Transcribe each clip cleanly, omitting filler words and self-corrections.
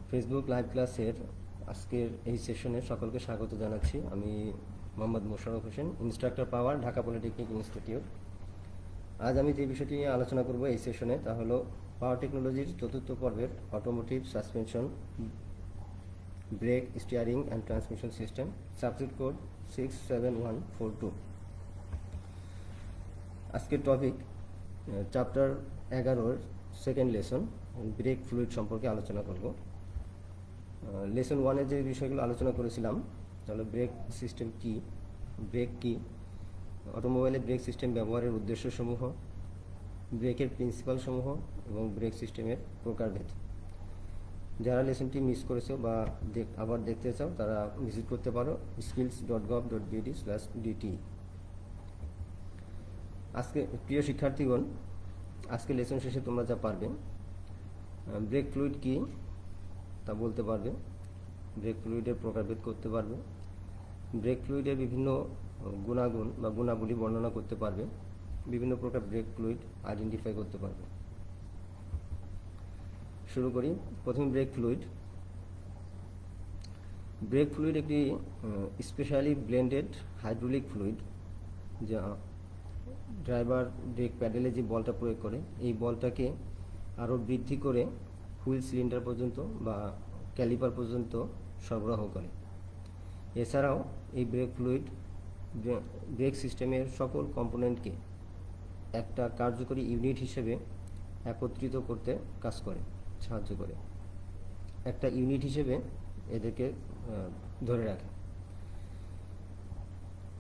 Facebook live ক্লাসের আজকের এই সেশনে সকলকে স্বাগত জানাচ্ছি। আমি মোহাম্মদ মোশাররফ হোসেন, ইনস্ট্রাক্টর পাওয়ার, ঢাকা পলিটেকনিক ইনস্টিটিউট। আজ আমি যে বিষয়টি নিয়ে আলোচনা করব এই সেশনে তা হলো পাওয়ার টেকনোলজির চতুর্থ পর্বের automotive suspension, brake, steering and transmission system, subject code 67142। আজকের টপিক চ্যাপ্টার 11-র সেকেন্ড লেসন, ব্রেক ফ্লুইড সম্পর্কে আলোচনা করব। লেসন 1-এ যে বিষয়গুলো আলোচনা করেছিলাম তাহলে ব্রেক সিস্টেম কি, ব্রেক কি, অটোমোবাইলে ব্রেক সিস্টেম ব্যবহারের উদ্দেশ্যসমূহ, ব্রেকের প্রিন্সিপাল সমূহ এবং ব্রেক সিস্টেমের প্রকারভেদ। যারা লেসনটি মিস করেছো বা আবার দেখতে চাও তারা ভিজিট করতে পারো skills.gov.bd/dt। আজকে প্রিয় শিক্ষার্থীগণ, আজকে লেসন শেষে তোমরা যা পারবে, ব্রেক ফ্লুইড কি তা বলতে পারবে, ব্রেক ফ্লুইডের প্রকারভেদ করতে পারবে, ব্রেক ফ্লুইডের বিভিন্ন গুণাগুণ বা গুণাবলী বর্ণনা করতে পারবে, বিভিন্ন প্রকার ব্রেক ফ্লুইড আইডেন্টিফাই করতে পারবে। শুরু করি। প্রথমে ব্রেক ফ্লুইড। ব্রেক ফ্লুইড একটি স্পেশালি ব্লেন্ডেড হাইড্রোলিক ফ্লুইড, যা ড্রাইভার ব্রেক প্যাডেলে যে বলটা প্রয়োগ করে এই বলটাকে আরও বৃদ্ধি করে হুইল সিলিন্ডার পর্যন্ত বা ক্যালিপার পর্যন্ত সরবরাহ করে। এছাড়াও এই ব্রেক ফ্লুইড ব্রেক সিস্টেমের সকল কম্পোনেন্টকে একটা কার্যকরী ইউনিট হিসেবে একত্রিত করতে কাজ করে, সাহায্য করে, একটা ইউনিট হিসেবে এদেরকে ধরে রাখে।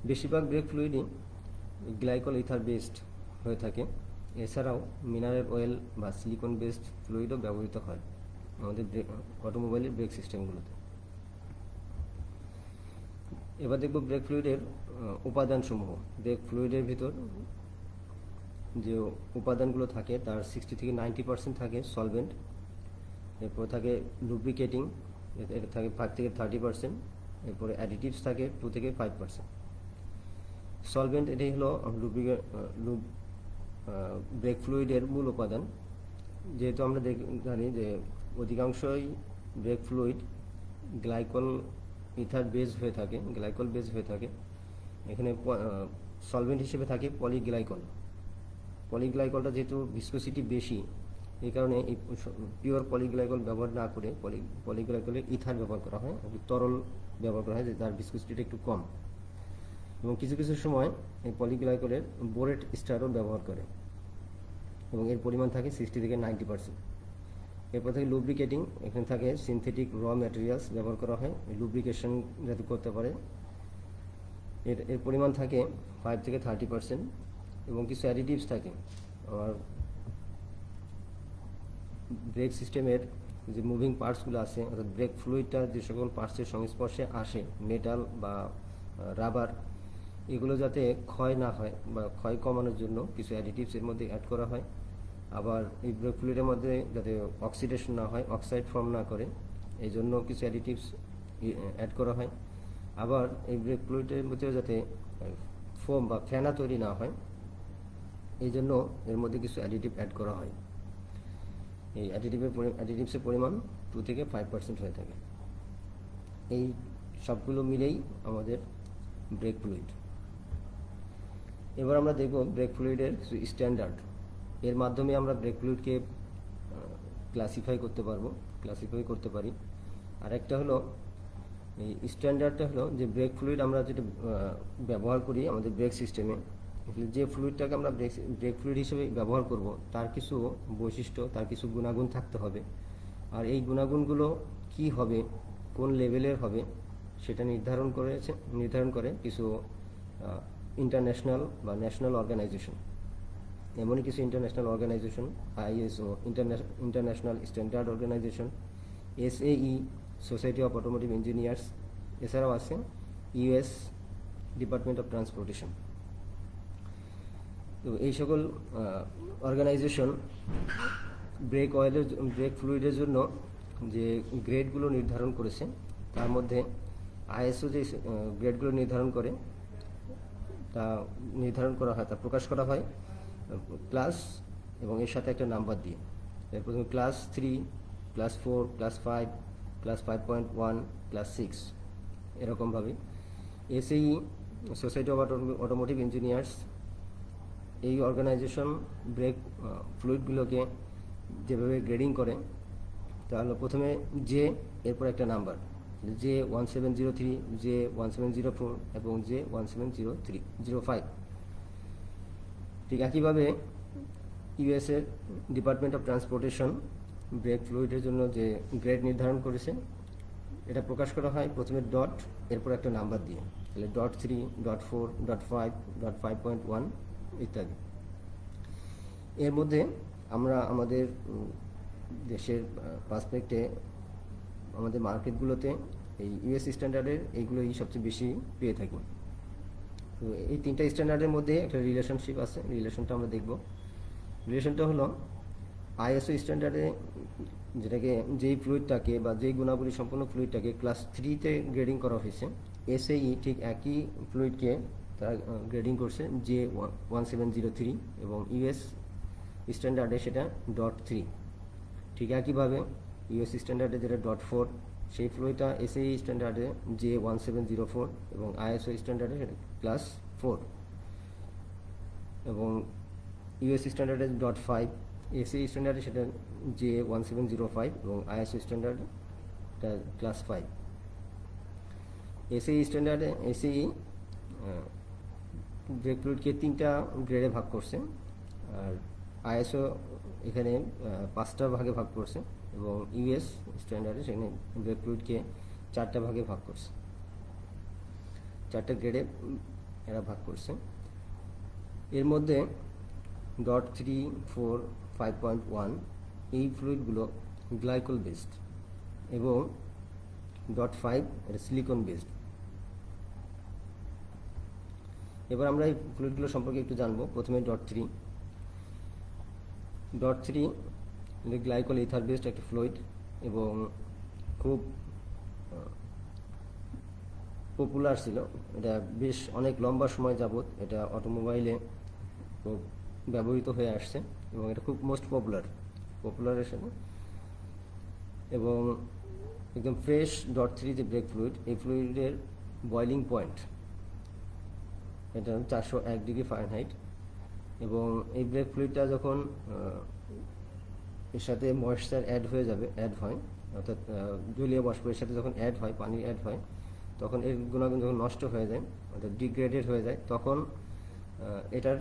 বেশিরভাগ ব্রেক ফ্লুইডই গ্লাইকল ইথার বেসড হয়ে থাকে। এছাড়াও মিনারেল অয়েল বা সিলিকন বেসড ফ্লুইডও ব্যবহৃত হয় আমাদের অটোমোবাইলের ব্রেক সিস্টেমগুলোতে। এবার দেখব ব্রেক ফ্লুইডের উপাদানসমূহ। ব্রেক ফ্লুইডের ভিতর যে উপাদানগুলো থাকে তার 60 থেকে 90% থাকে সলভেন্ট, এরপর থাকে লুব্রিকেটিং, এটা থাকে 5 থেকে 30%, এরপরে অ্যাডিটিভস থাকে 2 থেকে 5%। সলভেন্ট এটাই হলো ব্রেক ফ্লুইডের মূল উপাদান। যেহেতু আমরা জানি যে অধিকাংশই break fluid glycol ether base হয়ে থাকে, গ্লাইকল বেস হয়ে থাকে। এখানে সলভেন্ট হিসেবে থাকে পলিগ্লাইকল। পলিগ্লাইকলটা যেহেতু ভিসকোসিটি বেশি, এই কারণে এই পিওর পলিগ্লাইকল ব্যবহার না করে পলিগ্লাইকলের ইথার ব্যবহার করা হয়, তরল ব্যবহার করা হয় যার ভিসকোসিটিটা একটু কম। এবং কিছু কিছু সময় এই পলিগ্লাইকলের বোরেট স্টারও ব্যবহার করে এবং এর পরিমাণ থাকে 60 থেকে 90%। এরপর থেকে লুব্রিকেটিং, এখানে থাকে সিনথেটিক র ম্যাটেরিয়ালস ব্যবহার করা হয় লুব্রিকেশন যাতে করতে পারে, এর পরিমাণ থাকে 5 থেকে 30%। এবং কিছু অ্যাডিটিভস থাকে। আর ব্রেক সিস্টেমের যে মুভিং পার্টসগুলো আছে, অর্থাৎ ব্রেক ফ্লুইডটা যে সকল পার্টসের সংস্পর্শে আসে, মেটাল বা রাবার, এগুলো যাতে ক্ষয় না হয় বা ক্ষয় কমানোর জন্য কিছু অ্যাডিটিভস এর মধ্যে অ্যাড করা হয়। আবার এই ব্রেক ফ্লুইডের মধ্যে যাতে অক্সিডেশন না হয়, অক্সাইড ফর্ম না করে, এই জন্য কিছু অ্যাডিটিভস অ্যাড করা হয়। আবার এই ব্রেক ফ্লুইডের মধ্যে যাতে ফোম বা ফেনা তৈরি না হয়, এই জন্য এর মধ্যে কিছু অ্যাডিটিভ অ্যাড করা হয়। এই অ্যাডিটিভসের পরিমাণ 2 থেকে 5% হয়ে থাকে। এই সবগুলো মিলেই আমাদের ব্রেক ফ্লুইড। এবার আমরা দেখব ব্রেক ফ্লুইডের কিছু স্ট্যান্ডার্ড। এর মাধ্যমে আমরা ব্রেক ফ্লুইডকে ক্লাসিফাই করতে পারি। আর একটা হলো এই স্ট্যান্ডার্ডটা হলো যে ব্রেক ফ্লুইড আমরা যেটা ব্যবহার করি আমাদের ব্রেক সিস্টেমে, যে ফ্লুইডটাকে আমরা ব্রেক ফ্লুইড হিসেবে ব্যবহার করব তার কিছু বৈশিষ্ট্য, তার কিছু গুণাগুণ থাকতে হবে। আর এই গুণাগুণগুলো কি হবে, কোন লেভেলের হবে, সেটা নির্ধারণ করে কিছু ইন্টারন্যাশনাল বা ন্যাশনাল অর্গানাইজেশন। এমনই কিছু international organisation, ISO international standard organisation, SAE society of automotive engineers, এছাড়াও আছে US ডিপার্টমেন্ট অফ ট্রান্সপোর্টেশন। তো এই সকল অর্গানাইজেশন ব্রেক ফ্লুইডের জন্য যে গ্রেডগুলো নির্ধারণ করেছে, তার মধ্যে ISO যে গ্রেডগুলো নির্ধারণ করা হয় তা প্রকাশ করা হয় ক্লাস এবং এর সাথে একটা নাম্বার দিয়ে। প্রথমে class 3, class 4, class 5, class 5.1, class 6 এরকমভাবে। SAE society of automotive engineers, এই অর্গানাইজেশন ব্রেক ফ্লুইডগুলোকে যেভাবে গ্রেডিং করে তাহলে প্রথমে জে, এরপর একটা নাম্বার J1703, J1704 এবং J1705। ঠিক একইভাবে ইউএসের ডিপার্টমেন্ট অফ ট্রান্সপোর্টেশন ব্রেক ফ্লুইডের জন্য যে গ্রেড নির্ধারণ করেছে এটা প্রকাশ করা হয় প্রথমে ডট, এরপর একটা নাম্বার দিয়ে, তাহলে .3, .4, .5, .5.1 ইত্যাদি। এর মধ্যে আমরা আমাদের দেশের পার্সপেক্টে আমাদের মার্কেটগুলোতে এই ইউএস স্ট্যান্ডার্ডের এইগুলোই সবচেয়ে বেশি পেয়ে থাকি। তো এই তিনটা স্ট্যান্ডার্ডের মধ্যে একটা রিলেশনশিপ আছে, রিলেশনটা আমরা দেখব। রিলেশনটা হলো আইএসও স্ট্যান্ডার্ডে যেটাকে যেই ফ্লুইডটাকে বা যেই গুণাবলী সম্পন্ন ফ্লুইডটাকে ক্লাস 3-তে গ্রেডিং করা হয়েছে, এসএই ঠিক একই ফ্লুইডকে তারা গ্রেডিং করছে J1703 এবং ইউএস স্ট্যান্ডার্ডে সেটা .3। ঠিক একইভাবে ইউএস স্ট্যান্ডার্ডে যেটা .4 সেই ফ্লুইডটা এসএই স্ট্যান্ডার্ডে J1704 এবং আইএসও স্ট্যান্ডার্ডে সেটা ক্লাস 4 এবং ইউএস স্ট্যান্ডার্ডে .5, এসএই স্ট্যান্ডার্ডে সেটা J1705 এবং আইএসও স্ট্যান্ডার্ডে এটা ক্লাস 5। এসএই স্ট্যান্ডার্ডে এসএই ব্রেক ফ্লুইডকে 3টা গ্রেডে ভাগ করছে, আর আইএসও এখানে 5টা ভাগে ভাগ করছে এবং ইউএস স্ট্যান্ডার্ডে সেখানে ব্রেক ফ্লুইডকে 4টা ভাগে ভাগ করছে, 4টা গ্রেডে এরা ভাগ করছে। এর মধ্যে .3, 4, 5.1 এই ফ্লুইডগুলো গ্লাইকল বেসড এবং .5 এটা সিলিকন বেসড। এবার আমরা এই ফ্লুইডগুলো সম্পর্কে একটু জানবো। প্রথমে .3 গ্লাইকল ইথার বেসড একটা ফ্লুইড এবং খুব পপুলার ছিল। এটা বেশ অনেক লম্বা সময় যাবত এটা অটোমোবাইলে খুব ব্যবহৃত হয়ে আসছে এবং এটা খুব মোস্ট পপুলারের সাথে। এবং একদম ফ্রেশ .3 যে ব্রেক ফ্লুইড, এই ফ্লুইডের বয়লিং পয়েন্ট এটা 401 ডিগ্রি ফারেনহাইট এবং এই ব্রেক ফ্লুইডটা যখন এর সাথে ময়েশ্চার অ্যাড হয় অর্থাৎ জলীয় বাষ্প এর সাথে যখন অ্যাড হয়, পানি অ্যাড হয়, তখন এর গুণাগুণ যখন নষ্ট হয়ে যায় অর্থাৎ ডিগ্রেডেড হয়ে যায়, তখন এটার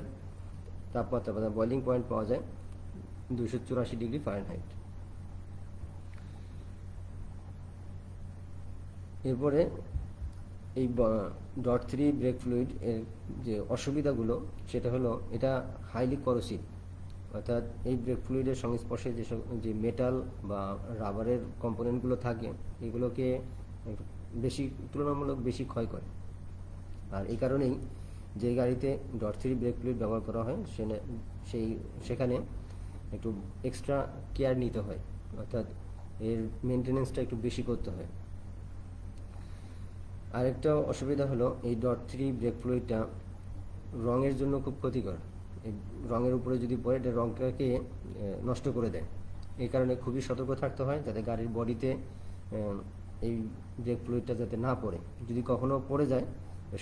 তাপমাত্রা বা বয়লিং পয়েন্ট পাওয়া যায় 284 ডিগ্রি ফারেনহাইট। এরপরে এই .3 ব্রেক ফ্লুইড এর যে অসুবিধাগুলো সেটা হলো এটা হাইলি করোসিভ, অর্থাৎ এই ব্রেক ফ্লুইডের সংস্পর্শে যে মেটাল বা রাবারের কম্পোনেন্টগুলো থাকে এগুলোকে তুলনামূলক বেশি ক্ষয় করে। আর এই কারণেই যে গাড়িতে .3 ব্রেক ফ্লুইড ব্যবহার করা হয় সেখানে একটু এক্সট্রা কেয়ার নিতে হয়, অর্থাৎ এর মেনটেনেন্সটা একটু বেশি করতে হয়। আরেকটা অসুবিধা হলো এই .3 ব্রেক ফ্লুইডটা রঙের জন্য খুব ক্ষতিকর। এই রঙের উপরে যদি পড়ে এটা রঙটাকে নষ্ট করে দেয়। এই কারণে খুবই সতর্ক থাকতে হয় যাতে গাড়ির বডিতে এই ব্রেক ফ্লুইডটা যাতে না পড়ে। যদি কখনো পড়ে যায়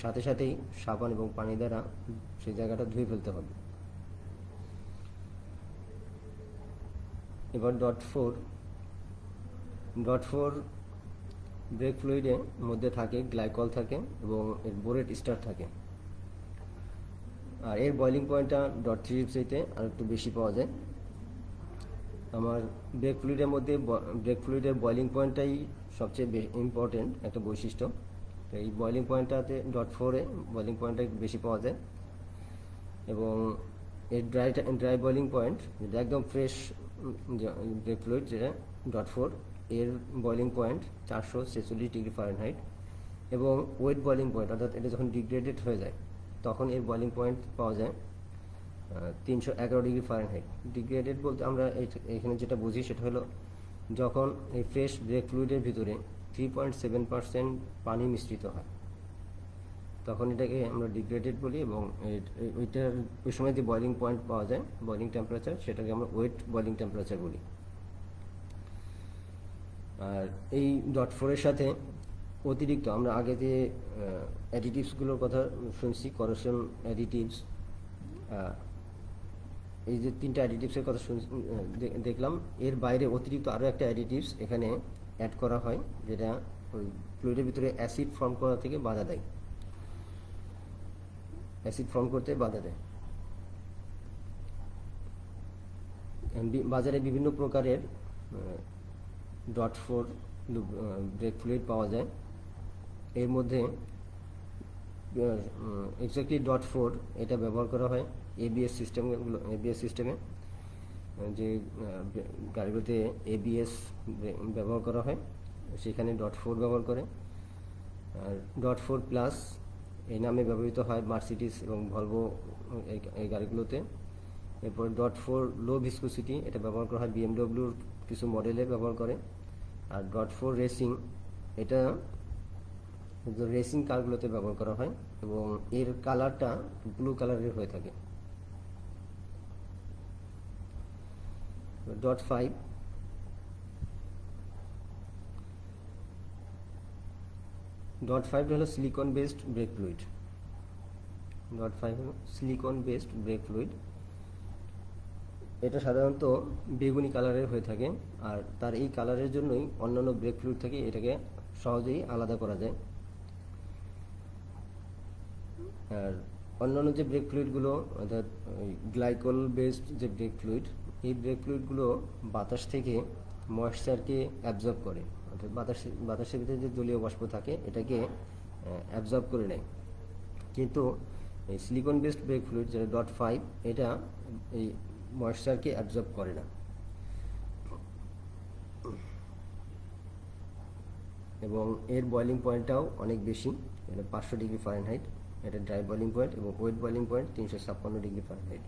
সাথে সাথেই সাবান এবং পানি দ্বারা সেই জায়গাটা ধুয়ে ফেলতে হবে। এবার .4 ব্রেক ফ্লুইডের মধ্যে থাকে গ্লাইকল থাকে এবং এর বোরেট স্টার থাকে, আর এর বয়লিং পয়েন্টটা .3 চাইতে আর একটু বেশি পাওয়া যায়। আমার ব্রেক ফ্লুইডের বয়লিং পয়েন্টটাই সবচেয়ে ইম্পর্টেন্ট একটা বৈশিষ্ট্য। তো এই বয়লিং পয়েন্টটাতে .4-এ বয়লিং পয়েন্টটা একটু বেশি পাওয়া যায় এবং এর ড্রাই বয়লিং পয়েন্ট যেটা একদম ফ্রেশ ব্রেক ফ্লুইড যেটা .4 এর বয়লিং পয়েন্ট 446 ডিগ্রি ফারেনহাইট এবং ওয়েট বয়লিং পয়েন্ট অর্থাৎ এটা যখন ডিগ্রেডেড হয়ে যায় তখন এর বয়লিং পয়েন্ট পাওয়া যায় 311 ডিগ্রি ফারেনহাইট। ডিগ্রেডেড বলতে আমরা এখানে যেটা বুঝি সেটা হলো যখন এই ফ্রেশ ব্রেক ফ্লুইডের ভিতরে 3.7% পানি মিশ্রিত হয় তখন এটাকে আমরা ডিগ্রেডেড বলি এবং ওই সময় যে বয়লিং পয়েন্ট পাওয়া যায় বয়লিং টেম্পারেচার সেটাকে আমরা ওয়েট বয়লিং টেম্পারেচার বলি। আর এই ডট ফোরের সাথে অতিরিক্ত আমরা আগে যে অ্যাডিটিভসগুলোর কথা শুনছি, করেকশন অ্যাডিটিভস, এই যে তিনটা অ্যাডিটিভসের কথা দেখলাম, এর বাইরে অতিরিক্ত আরও একটা অ্যাডিটিভস এখানে অ্যাড করা হয়, যেটা ওই ফ্লুইডের ভিতরে অ্যাসিড ফর্ম করা থেকে বাধা দেয়, অ্যাসিড ফর্ম করতে বাধা দেয়। বাজারে বিভিন্ন প্রকারের ডট ফোর ব্রেক ফ্লুইড পাওয়া যায়। এর মধ্যে এক্স্যাক্টলি ডট ফোর এটা ব্যবহার করা হয় এবিএস সিস্টেমে, যে গাড়িগুলোতে এবিএস ব্যবহার করা হয় সেখানে ডট ফোর ব্যবহার করে। আর ডট ফোর প্লাস এই নামে ব্যবহৃত হয় মার্সিডিজ এবং ভলভো এই গাড়িগুলোতে। এরপর ডট ফোর লো ভিসকোসিটি, এটা ব্যবহার করা হয় বিএমডব্লিউর কিছু মডেলে ব্যবহার করে। আর ডট ফোর রেসিং, এটা রেসিং কারগুলোতে ব্যবহার করা হয় এবং এর কালারটা ব্লু কালারের হয়ে থাকে। ডট ফাইভ, ডট ফাইভ হলো silicone based brake fluid. Dot five হলো সিলিকন বেসড ব্রেক ফ্লুইড। এটা সাধারণত বেগুনি কালারের হয়ে থাকে, আর তার এই কালারের জন্যই অন্যান্য ব্রেক ফ্লুইড থেকে এটাকে সহজেই আলাদা করা যায়। আর অন্যান্য যে ব্রেক ফ্লুইডগুলো, অর্থাৎ গ্লাইকল বেসড যে ব্রেক ফ্লুইড, এই ব্রেক ফ্লুইডগুলো বাতাস থেকে ময়েশ্চারকে অ্যাবজর্ব করে, অর্থাৎ বাতাসের ভিতরে যে জলীয় বাষ্প থাকে এটাকে অ্যাবজর্ব করে নেয়। কিন্তু এই সিলিকন বেসড ব্রেক ফ্লুইড যেটা ডট ফাইভ, এটা এই ময়েশ্চারকে অ্যাবজর্ব করে না এবং এর বয়লিং পয়েন্টটাও অনেক বেশি, এটা 500 ডিগ্রি ফারেনহাইট। এটা ড্রাই বয়লিং পয়েন্ট এবং wet boiling point 356 degree Fahrenheit.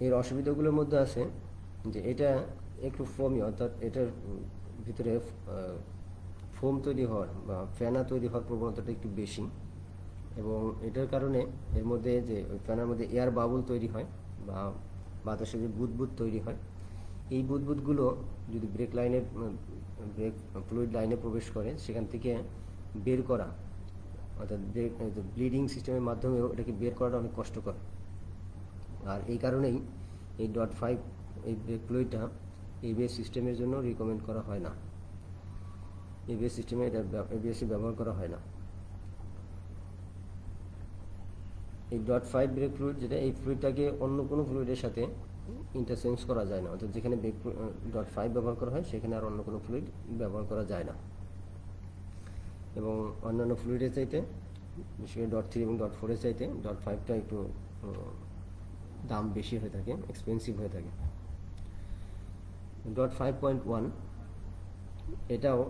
এর অসুবিধাগুলোর মধ্যে আছে যে এটা একটু ফোমি, অর্থাৎ এটার ভিতরে ফোম তৈরি হওয়ার বা ফেনা তৈরি হওয়ার প্রবণতাটা একটু বেশি, এবং এটার কারণে এর মধ্যে যে ওই ফ্যানের মধ্যে এয়ার বাবল তৈরি হয় বা বাতাসে যে বুদবুদ তৈরি হয়, এই বুদবুদগুলো যদি ব্রেক ফ্লুইড লাইনে প্রবেশ করে, সেখান থেকে বের করা, অর্থাৎ ব্লিডিং সিস্টেমের মাধ্যমেও এটাকে বের করাটা অনেক কষ্টকর। আর এই কারণেই এই ডট ফাইভ এই ব্রেক ফ্লুইডটা এবিএস সিস্টেমের জন্য রিকমেন্ড করা হয় না, এবিএস সিস্টেমে এটা এবিএসি ব্যবহার করা হয় না। এই ডট ফাইভ ব্রেক ফ্লুইড যেটা, এই ফ্লুইডটাকে অন্য কোনো ফ্লুইডের সাথে ইন্টারচেঞ্জ করা যায় না, অর্থাৎ যেখানে ডট ফাইভ ব্যবহার করা হয় সেখানে আর অন্য কোনো ফ্লুইড ব্যবহার করা যায় না। এবং অন্যান্য ফ্লুইডের চাইতে, বিশেষ করে ডট থ্রি এবং ডট ফোরের চাইতে ডট ফাইভটা একটু দাম বেশি হয়ে থাকে, এক্সপেন্সিভ হয়ে থাকে। ডট 5.1, এটাও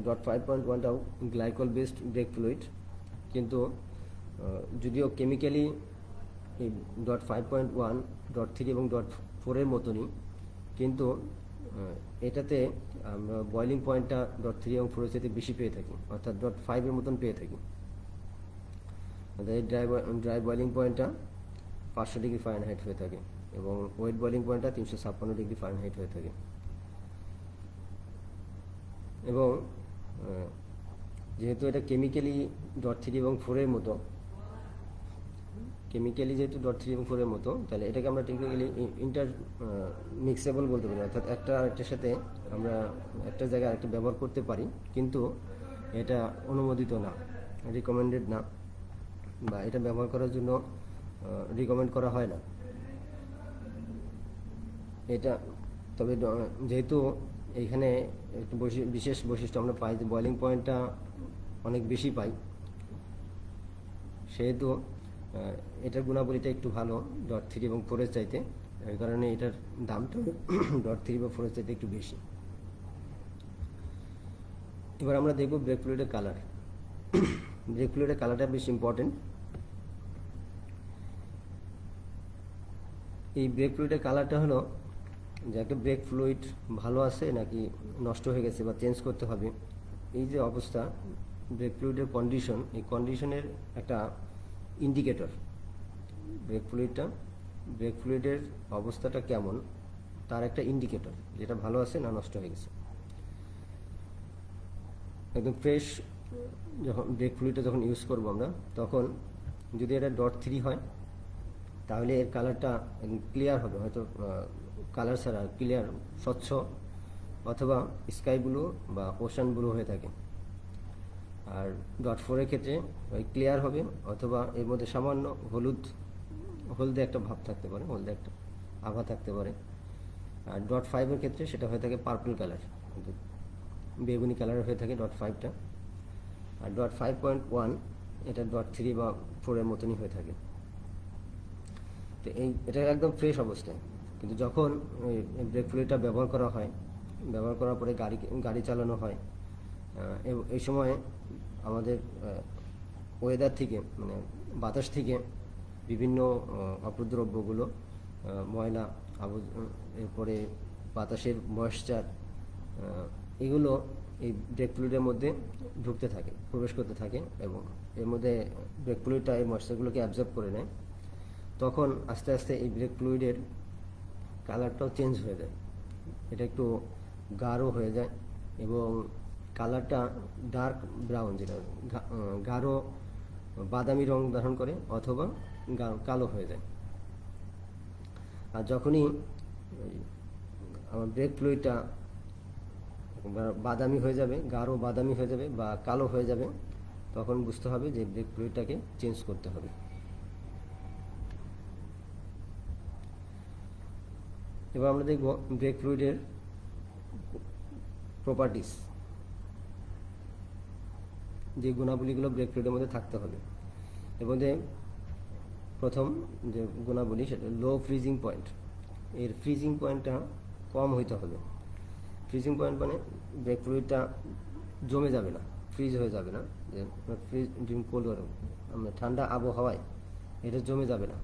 ডট 5.1টাও গ্লাইকল বেসড ব্রেক ফ্লুইড, কিন্তু যদিও কেমিক্যালি এই ডট 5.1 ডট থ্রি এবং ডট ফোরের মতনই, কিন্তু এটাতে আমরা বয়লিং পয়েন্টটা ডট থ্রি এবং ফোরের চাইতে বেশি পেয়ে থাকি, অর্থাৎ ডট ফাইভের মতন পেয়ে থাকি। এই ড্রাই বয়লিং পয়েন্টটা 500 ডিগ্রি ফারেনহাইট হয়ে থাকে এবং ওয়েট বয়লিং পয়েন্টটা 356 ডিগ্রি ফারেনহাইট হয়ে থাকে। এবং যেহেতু এটা কেমিক্যালি ডট থ্রি এবং ফোরের মতো, কেমিক্যালি যেহেতু ডট থ্রি এবং ফোরের মতো, তাহলে এটাকে আমরা টেকনিক্যালি মিক্সেবল বলতে পারি, অর্থাৎ একটা আরেকটার সাথে আমরা একটা জায়গায় আরেকটা ব্যবহার করতে পারি, কিন্তু এটা অনুমোদিত না, রিকমেন্ডেড না, বা এটা ব্যবহার করার জন্য রিকমেন্ড করা হয় না এটা। তবে যেহেতু এইখানে একটু বিশেষ বৈশিষ্ট্য আমরা পাই যে বয়লিং পয়েন্টটা অনেক বেশি পাই, সেহেতু এটার গুণাবলীটা একটু ভালো ডট থ্রি এবং ফোরের চাইতে, এই কারণে এটার দামটা ডট থ্রি বা ফোরের চাইতে একটু বেশি। এবার আমরা দেখব ব্রেক ফ্লুইডের কালার। ব্রেক ফ্লুইডের কালারটা বেশ ইম্পর্টেন্ট। এই ব্রেক ফ্লুইডের কালারটা হলো যে একটা ব্রেক ফ্লুইড ভালো আছে নাকি নষ্ট হয়ে গেছে বা চেঞ্জ করতে হবে, এই যে অবস্থা, ব্রেক ফ্লুইডের কন্ডিশন, এই কন্ডিশনের একটা ইন্ডিকেটর। ব্রেক ফ্লুইডের অবস্থাটা কেমন তার একটা ইন্ডিকেটর, যেটা ভালো আছে না নষ্ট হয়ে গেছে। একদম ফ্রেশ যখন ব্রেক ফ্লুইডটা যখন ইউজ করবো আমরা, তখন যদি এটা .3 হয় তাহলে এর কালারটা ক্লিয়ার হবে, হয়তো কালার ছাড়া ক্লিয়ার স্বচ্ছ, অথবা স্কাই ব্লু বা ওশান ব্লু হয়ে থাকে। আর .4-এর ক্ষেত্রে ওই ক্লিয়ার হবে, অথবা এর মধ্যে সামান্য হলদে একটা ভাব থাকতে পারে, হলদে একটা আভা থাকতে পারে। আর .5-এর ক্ষেত্রে সেটা হয়ে থাকে পার্পল কালার, বেগুনি কালার হয়ে থাকে .5টা। আর .5.1 এটা .3 বা 4-এর মতনই হয়ে থাকে। তো এটা একদম ফ্রেশ অবস্থায়। কিন্তু যখন ব্রেক ফ্লুইডটা ব্যবহার করা হয়, ব্যবহার করার পরে গাড়ি চালানো হয়, এই সময় আমাদের ওয়েদার থেকে, মানে বাতাস থেকে বিভিন্ন অপদ্রব্যগুলো, ময়লা এরপরে বাতাসের ময়েশ্চার, এগুলো এই ব্রেক ফ্লুইডের মধ্যে ঢুকতে থাকে, প্রবেশ করতে থাকে, এবং এর মধ্যে ব্রেক ফ্লুইডটা এই ময়েশ্চারগুলোকে অ্যাবজর্ব করে নেয়। তখন আস্তে আস্তে এই ব্রেক ফ্লুইডের কালারটাও চেঞ্জ হয়ে যায়, এটা একটু গাঢ় হয়ে যায়, এবং কালারটা ডার্ক ব্রাউন, যেটা গাঢ় বাদামি রং ধারণ করে, অথবা কালো হয়ে যায়। আর যখনই আমার ব্রেক ফ্লুইডটা বাদামি হয়ে যাবে, গাঢ় বাদামি হয়ে যাবে বা কালো হয়ে যাবে, তখন বুঝতে হবে যে ব্রেক ফ্লুইডটাকে চেঞ্জ করতে হবে। এবার আমরা দেখব ব্রেক ফ্লুইডের প্রপার্টিস, যে গুণাবলীগুলো ব্রেক ফ্লুইডের মধ্যে থাকতে হবে। এর মধ্যে প্রথম যে গুণাবলী, সেটা লো ফ্রিজিং পয়েন্ট। এর ফ্রিজিং পয়েন্টটা কম হইতে হবে। ফ্রিজিং পয়েন্ট মানে ব্রেক ফ্লুইডটা জমে যাবে না, ফ্রিজ হয়ে যাবে না, যে ফ্রিজ কোল্ড ওয়াটার, আমরা ঠান্ডা আবহাওয়ায় এটা জমে যাবে না।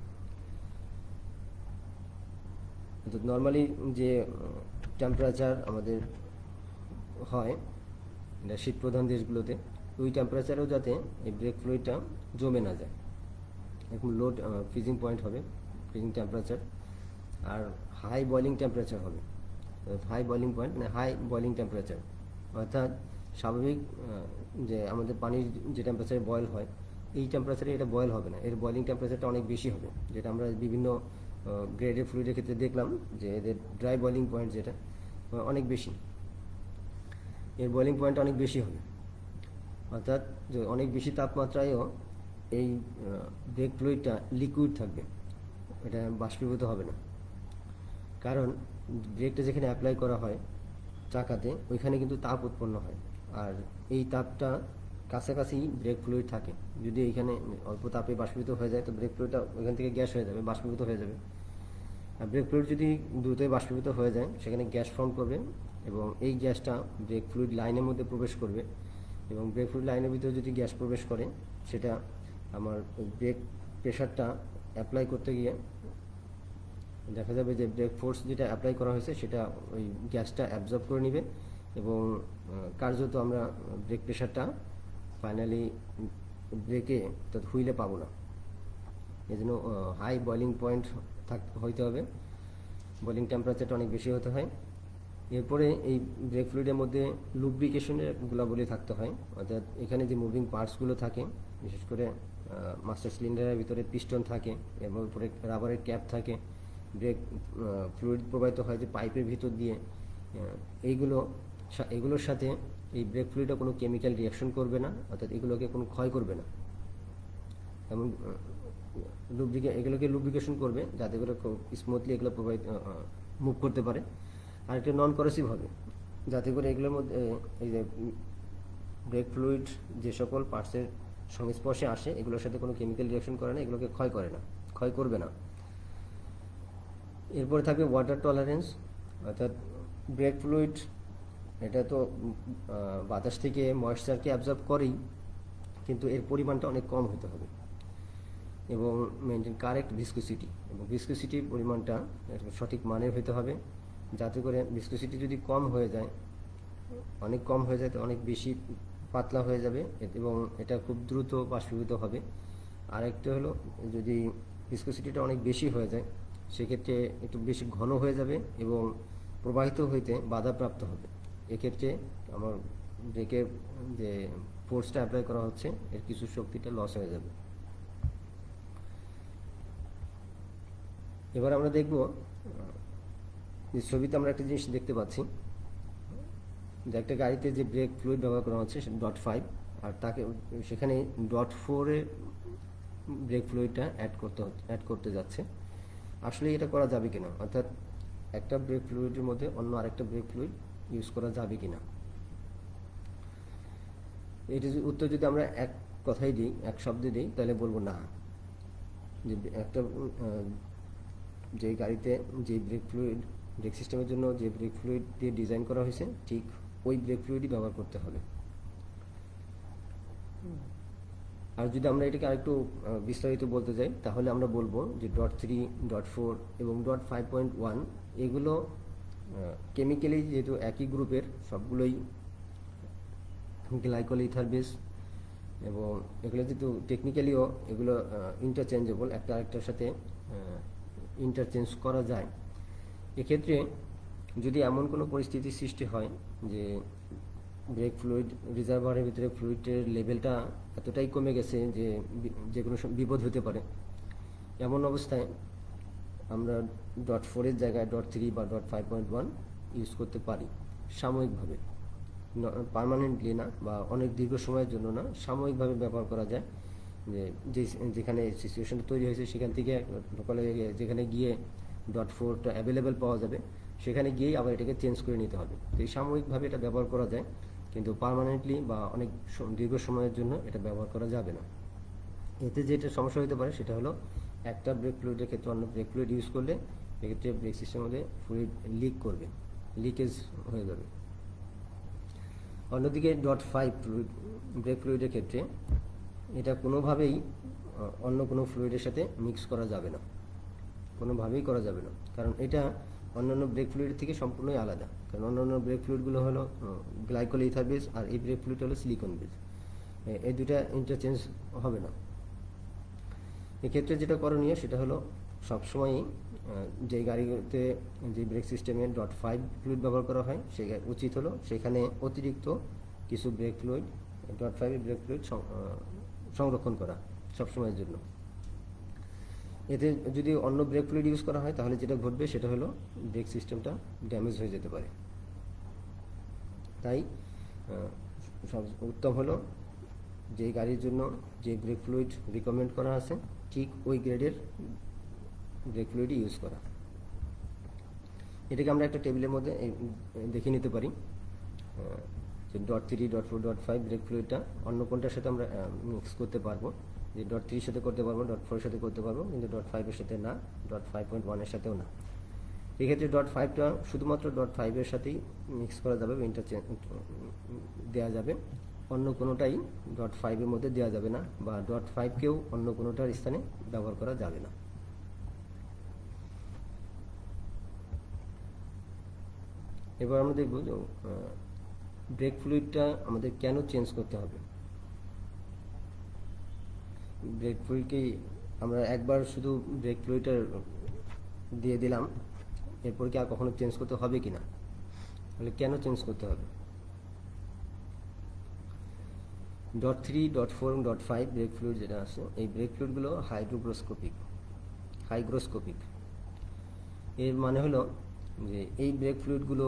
তো নর্মালি যে টেম্পারেচার আমাদের হয় এটা শীত প্রধান দেশগুলোতে, ওই টেম্পারেচারেও যাতে এই ব্রেক ফ্লুইডটা জমে না যায়, এরকম লো ফ্রিজিং পয়েন্ট হবে, ফ্রিজিং টেম্পারেচার। আর হাই বয়লিং টেম্পারেচার হবে। হাই বয়লিং পয়েন্ট মানে হাই বয়লিং টেম্পারেচার, অর্থাৎ স্বাভাবিক যে আমাদের পানির যে টেম্পারেচারে বয়েল হয়, এই টেম্পারেচারে এটা বয়েল হবে না, এর বয়লিং টেম্পারেচারটা অনেক বেশি হবে, যেটা আমরা বিভিন্ন গ্রেডেড ফ্লুইডের ক্ষেত্রে দেখলাম যে এদের ড্রাই বয়লিং পয়েন্ট যেটা অনেক বেশি, এর বয়লিং পয়েন্ট অনেক বেশি হবে। অর্থাৎ যে অনেক বেশি তাপমাত্রায়ও এই ব্রেক ফ্লুইডটা লিকুইড থাকবে, এটা বাষ্পীভূত হবে না। কারণ ব্রেকটা যেখানে অ্যাপ্লাই করা হয় চাকাতে, ওইখানে কিন্তু তাপ উৎপন্ন হয়, আর এই তাপটা কাছাকাছি ব্রেক ফ্লুইড থাকে। যদি এইখানে অল্প তাপে বাষ্পীভূত হয়ে যায়, তো ব্রেক ফ্লুইডটা ওইখান থেকে গ্যাস হয়ে যাবে, বাষ্পীভূত হয়ে যাবে। আর ব্রেক ফ্লুইড যদি দ্রুতই বাষ্পীভূত হয়ে যায়, সেখানে গ্যাস ফর্ম করবে, এবং এই গ্যাসটা ব্রেক ফ্লুইড লাইনের মধ্যে প্রবেশ করবে, এবং ব্রেক ফ্লুইড লাইনের ভিতরে যদি গ্যাস প্রবেশ করে, সেটা আমার ব্রেক প্রেশারটা অ্যাপ্লাই করতে গিয়ে দেখা যাবে যে ব্রেক ফোর্স যেটা অ্যাপ্লাই করা হয়েছে, সেটা ওই গ্যাসটা অ্যাবজর্ব করে নেবে, এবং কার্যত আমরা ব্রেক প্রেশারটা ফাইনালি ব্রেকে হুইলে পাবো না। এই জন্য হাই বয়লিং পয়েন্ট হইতে হবে, বয়লিং টেম্পারেচারটা অনেক বেশি হতে হয়। এরপরে এই ব্রেক ফ্লুইডের মধ্যে লুব্রিকেশনের গুণাবলী থাকতে হয়, অর্থাৎ এখানে যে মুভিং পার্টসগুলো থাকে, বিশেষ করে মাস্টার সিলিন্ডারের ভিতরে পিস্টন থাকে, এবং উপরে রাবারের ক্যাপ থাকে, ব্রেক ফ্লুইড প্রবাহিত হয় যে পাইপের ভিতর দিয়ে, এইগুলোর সাথে এই ব্রেক ফ্লুইডটা কোনো কেমিক্যাল রিয়াকশন করবে না, অর্থাৎ এগুলোকে কোনো ক্ষয় করবে না। এমন এগুলোকে লুব্রিকেশন করবে, যাতে করে খুব স্মুথলি এগুলো মুভ করতে পারে। আর একটা নন করসিভ হবে, যাতে করে এগুলোর মধ্যে এই যে ব্রেক ফ্লুইড যে সকল পার্টসের সংস্পর্শে আসে, এগুলোর সাথে কোনো কেমিক্যাল রিয়াকশন করে না, এগুলোকে ক্ষয় করবে না। এরপরে থাকবে ওয়াটার টলারেন্স, অর্থাৎ ব্রেক ফ্লুইড এটা তো বাতাস থেকে ময়েশ্চারকে অ্যাবজর্ব করেই, কিন্তু এর পরিমাণটা অনেক কম হতে হবে, এবং মেনটেন কারেক্ট ভিসকোসিটি, এবং ভিসকোসিটির পরিমাণটা সঠিক মানের হতে হবে, যাতে করে ভিসকোসিটি যদি কম হয়ে যায়, অনেক কম হয়ে যায়, তো অনেক বেশি পাতলা হয়ে যাবে, এবং এটা খুব দ্রুত বাষ্পীভূত হবে। আরেকটা হলো, যদি ভিসকোসিটিটা অনেক বেশি হয়ে যায়, সেক্ষেত্রে একটু বেশি ঘন হয়ে যাবে এবং প্রবাহিত হইতে বাধাপ্রাপ্ত হবে। এক্ষেত্রে আমার ব্রেকের যে ফোর্সটা অ্যাপ্লাই করা হচ্ছে এর কিছু শক্তিটা লস হয়ে যাবে। এবার আমরা দেখব যে ছবিতে আমরা একটা জিনিস দেখতে পাচ্ছি যে একটা গাড়িতে যে ব্রেক ফ্লুইড ব্যবহার করা হচ্ছে সেটা .5, আর তাকে সেখানে .4-এর ব্রেক ফ্লুইডটা অ্যাড করতে যাচ্ছে। আসলে এটা করা যাবে কিনা, অর্থাৎ একটা ব্রেক ফ্লুইডের মধ্যে অন্য আরেকটা ব্রেক ফ্লুইড ইউজ করা যাবে কিনা, এটা উত্তর যদি আমরা এক কথাই দিই, এক শব্দে দিই, তাহলে বলবো না। যে একটা যে গাড়িতে যে ব্রেক সিস্টেমের জন্য যে ব্রেক ফ্লুইড দিয়ে ডিজাইন করা হয়েছে ঠিক ওই ব্রেক ফ্লুইডই ব্যবহার করতে হবে। আর যদি আমরা এটাকে আরেকটু বিস্তারিত বলতে যাই তাহলে আমরা বলবো যে .3, .4 এবং .5.1 এগুলো কেমিক্যালি যেহেতু একই গ্রুপের, সবগুলোই গ্লাইকল ইথার বেস, এবং এগুলো যেহেতু টেকনিক্যালিও এগুলো ইন্টারচেঞ্জেবল, একটা আরেকটার সাথে ইন্টারচেঞ্জ করা যায়। এক্ষেত্রে যদি এমন কোনো পরিস্থিতির সৃষ্টি হয় যে ব্রেক ফ্লুইড রিজার্ভারের ভিতরে ফ্লুইডের লেভেলটা এতটাই কমে গেছে যে কোনো বিপদ হতে পারে, এমন অবস্থায় আমরা .4-এর জায়গায় .3 বা .5.1 ইউজ করতে পারি সাময়িকভাবে, পার্মানেন্টলি না বা অনেক দীর্ঘ সময়ের জন্য না, সাময়িকভাবে ব্যবহার করা যায়। যেখানে সিচুয়েশনটা তৈরি হয়েছে সেখান থেকে লোকালে যেখানে গিয়ে .4টা অ্যাভেলেবেল পাওয়া যাবে সেখানে গিয়েই আবার এটাকে চেঞ্জ করে নিতে হবে। তো এই সাময়িকভাবে এটা ব্যবহার করা যায়, কিন্তু পার্মানেন্টলি বা অনেক দীর্ঘ সময়ের জন্য এটা ব্যবহার করা যাবে না। এতে যেটা সমস্যা হতে পারে সেটা হলো একটা ব্রেক ফ্লুইডের ক্ষেত্রে অন্য ব্রেক ফ্লুইড ইউজ করলে এক্ষেত্রে ব্রেক সিস্টেমের মধ্যে ফ্লুইড লিক করবে, লিকেজ হয়ে যাবে। অন্যদিকে .5 ব্রেক ফ্লুইডের ক্ষেত্রে এটা কোনোভাবেই অন্য কোনো ফ্লুইডের সাথে মিক্স করা যাবে না, কোনোভাবেই করা যাবে না, কারণ এটা অন্যান্য ব্রেক ফ্লুইডের থেকে সম্পূর্ণই আলাদা। কারণ অন্যান্য ব্রেক ফ্লুইডগুলো হলো গ্লাইকল ইথার বেস, আর এই ব্রেক ফ্লুইড হলো সিলিকন বেস, এই দুটা ইন্টারচেঞ্জ হবে না। এক্ষেত্রে যেটা করণীয় সেটা হলো সবসময়ই যে গাড়িতে যে ব্রেক সিস্টেমে .5 ফ্লুইড ব্যবহার করা হয় উচিত হলো সেখানে অতিরিক্ত কিছু ব্রেক ফ্লুইড .5 ব্রেক ফ্লুইড সংরক্ষণ করা সবসময়ের জন্য। এতে যদি অন্য ব্রেক ফ্লুইড ইউজ করা হয় তাহলে যেটা ঘটবে সেটা হলো ব্রেক সিস্টেমটা ড্যামেজ হয়ে যেতে পারে। তাই সব উত্তম হলো যে গাড়ির জন্য যে ব্রেক ফ্লুইড রিকমেন্ড করা আছে ঠিক ওই গ্রেডের ব্রেক ফ্লুইডই ইউজ করা। এটাকে আমরা একটা টেবিলের মধ্যে দেখে নিতে পারি যে .3, .4, .5 ব্রেক ফ্লুইডটা অন্য কোনটার সাথে আমরা মিক্স করতে পারবো, যে .3-এর সাথে করতে পারবো, .4-এর সাথে করতে পারবো, কিন্তু .5-এর সাথে না, .5.1-এর সাথেও না। এক্ষেত্রে .5টা শুধুমাত্র .5-এর সাথেই মিক্স করা যাবে, ইন্টারচেঞ্জ দেওয়া যাবে, অন্য কোনোটাই .5-এর মধ্যে দেওয়া যাবে না, বা .5কেও অন্য কোনোটার স্থানে ব্যবহার করা যাবে না। এবার আমরা দেখব যে ব্রেক ফ্লুইডটা আমাদের কেন চেঞ্জ করতে হবে। ব্রেক ফ্লুইডকে আমরা একবার শুধু ব্রেক ফ্লুইডটা দিয়ে দিলাম, এরপর কি আর কখনো চেঞ্জ করতে হবে কিনা, তাহলে কেন চেঞ্জ করতে হবে? .3, .4 এবং .5 ব্রেক ফ্লুইড যেটা আছে, এই ব্রেক ফ্লুইডগুলো হাইগ্রোস্কোপিক। এর মানে হলো যে এই ব্রেক ফ্লুইডগুলো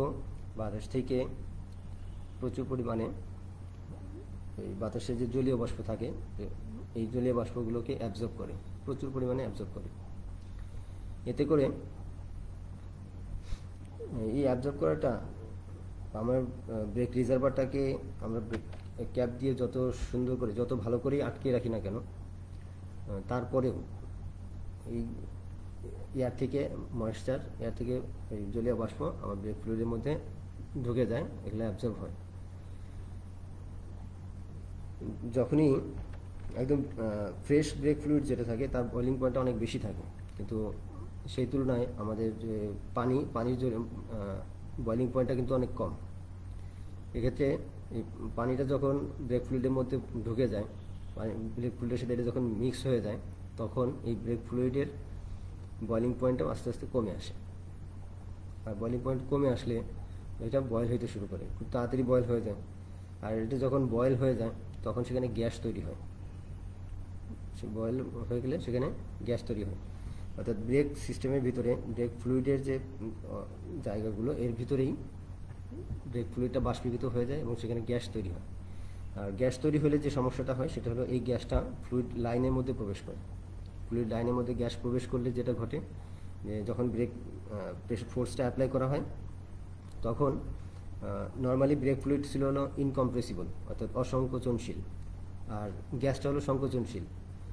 বাতাস থেকে প্রচুর পরিমাণে এই বাতাসে যে জলীয় বাষ্প থাকে এই জলীয় বাষ্পগুলোকে অ্যাবজর্ব করে, প্রচুর পরিমাণে অ্যাবজর্ব করে। এতে করে এই অ্যাবজর্ব করাটা আমার ব্রেক রিজার্ভারটাকে আমরা ক্যাপ দিয়ে যত সুন্দর করে যত ভালো করেই আটকে রাখি না কেন, তারপরেও এই এয়ার থেকে ময়েশ্চার, এয়ার থেকে এই জলীয় বাষ্প আমার ব্রেক ফ্লুইডের মধ্যে ঢুকে যায়, এগুলো অ্যাবজর্ব হয়। যখনই একদম ফ্রেশ ব্রেক ফ্লুইড যেটা থাকে তার বয়েলিং পয়েন্টটা অনেক বেশি থাকে, কিন্তু সেই তুলনায় আমাদের যে পানির যে বয়েলিং পয়েন্টটা কিন্তু অনেক কম। এক্ষেত্রে এই পানিটা যখন ব্রেক ফ্লুইডের মধ্যে ঢুকে যায়, ব্রেক ফ্লুইডের সাথে এটা যখন মিক্স হয়ে যায়, তখন এই ব্রেক ফ্লুইডের বয়লিং পয়েন্টটাও আস্তে আস্তে কমে আসে। আর বয়লিং পয়েন্ট কমে আসলে এটা বয়েল হইতে শুরু করে, খুব তাড়াতাড়ি বয়েল হয়ে যায়। আর এটা যখন বয়েল হয়ে যায় তখন সেখানে গ্যাস তৈরি হয়, সে বয়েল হয়ে গেলে সেখানে গ্যাস তৈরি হয়। অর্থাৎ ব্রেক সিস্টেমের ভিতরে ব্রেক ফ্লুইডের যে জায়গাগুলো, এর ভিতরেই ব্রেক ফ্লুইডটা বাষ্পীভূত হয়ে যায় এবং সেখানে গ্যাস তৈরি হয়। আর গ্যাস তৈরি হলে যে সমস্যাটা হয় সেটা হলো এই গ্যাসটা ফ্লুইড লাইনের মধ্যে প্রবেশ করে। ফ্লুইড লাইনের মধ্যে গ্যাস প্রবেশ করলে যেটা ঘটে, যে যখন ব্রেক ফোর্সটা অ্যাপ্লাই করা হয় তখন নর্মালি ব্রেক ফ্লুইড ছিল হলো ইনকম্প্রেসিবল, অর্থাৎ অসংকোচনশীল, আর গ্যাসটা হলো সংকোচনশীল।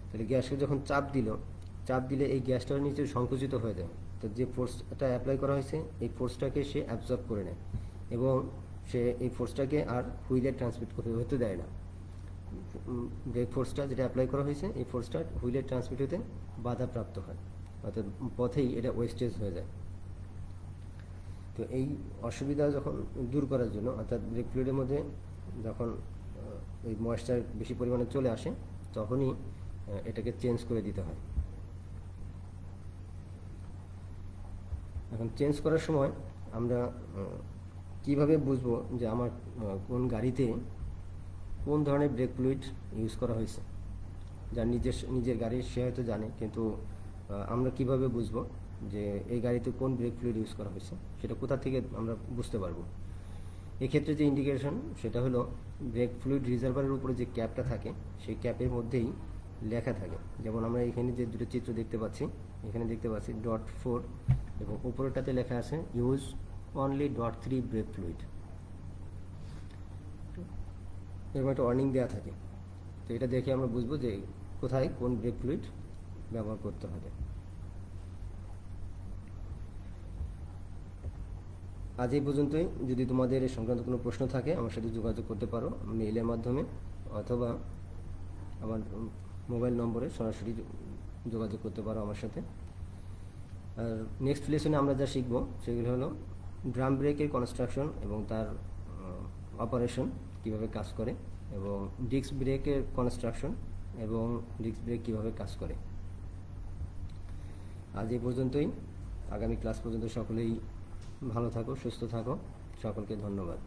তাহলে গ্যাসকে যখন চাপ দিলে এই গ্যাসটার নিচে সংকুচিত হয়ে যায়। তো যে ফোর্সটা অ্যাপ্লাই করা হয়েছে এই ফোর্সটাকে সে অ্যাবজর্ব করে নেয় এবং সে এই ফোর্সটাকে আর হুইলে ট্রান্সমিট হতে দেয় না। ব্রেক ফোর্সটা যেটা অ্যাপ্লাই করা হয়েছে এই ফোর্সটা হুইলে ট্রান্সমিট হতে বাধাপ্রাপ্ত হয়, অর্থাৎ পথেই এটা ওয়েস্টেজ হয়ে যায়। তো এই অসুবিধা যখন দূর করার জন্য, অর্থাৎ ব্রেক ফ্লুইডের মধ্যে যখন এই ময়েশ্চার বেশি পরিমাণে চলে আসে তখনই এটাকে চেঞ্জ করে দিতে হয়। এখন চেঞ্জ করার সময় আমরা কিভাবে বুঝবো যে আমার কোন গাড়িতে কোন ধরনের ব্রেক ফ্লুইড ইউজ করা হয়েছে? যার নিজের গাড়ির সে হয়তো জানে, কিন্তু আমরা কিভাবে বুঝবো যে এই গাড়িতে কোন ব্রেক ফ্লুইড ইউজ করা হয়েছে? সেটা কোথা থেকে আমরা বুঝতে পারবো? এক্ষেত্রে যে ইন্ডিকেশন সেটা হলো ব্রেক ফ্লুইড রিজার্ভারের উপরে যে ক্যাপটা থাকে সেই ক্যাপের মধ্যেই লেখা থাকে। যেমন আমরা এখানে যে দুটো চিত্র দেখতে পাচ্ছি, এখানে দেখতে পাচ্ছি .4 এবং উপরেরটাতে লেখা আছে ইউজ অনলি .3 ব্রেক ফ্লুইড। এরকম একটা ওয়ার্নিং দেওয়া থাকে। তো এটা দেখে আমরা বুঝবো যে কোথায় কোন ব্রেক ফ্লুইড ব্যবহার করতে হবে। আজ এই পর্যন্তই। যদি তোমাদের এ সংক্রান্ত কোনো প্রশ্ন থাকে আমার সাথে যোগাযোগ করতে পারো মেইলের মাধ্যমে, অথবা আমার মোবাইল নম্বরে সরাসরি যোগাযোগ করতে পারো আমার সাথে। আর নেক্সট লেসনে আমরা যা শিখবো সেগুলো হলো ড্রাম ব্রেকের কনস্ট্রাকশন এবং তার অপারেশন কীভাবে কাজ করে, এবং ডিস্ক ব্রেকের কনস্ট্রাকশন এবং ডিস্ক ব্রেক কীভাবে কাজ করে। আজ এই পর্যন্তই। আগামী ক্লাস পর্যন্ত সকলেই ভালো থাকো, সুস্থ থাকো। সকলকে ধন্যবাদ।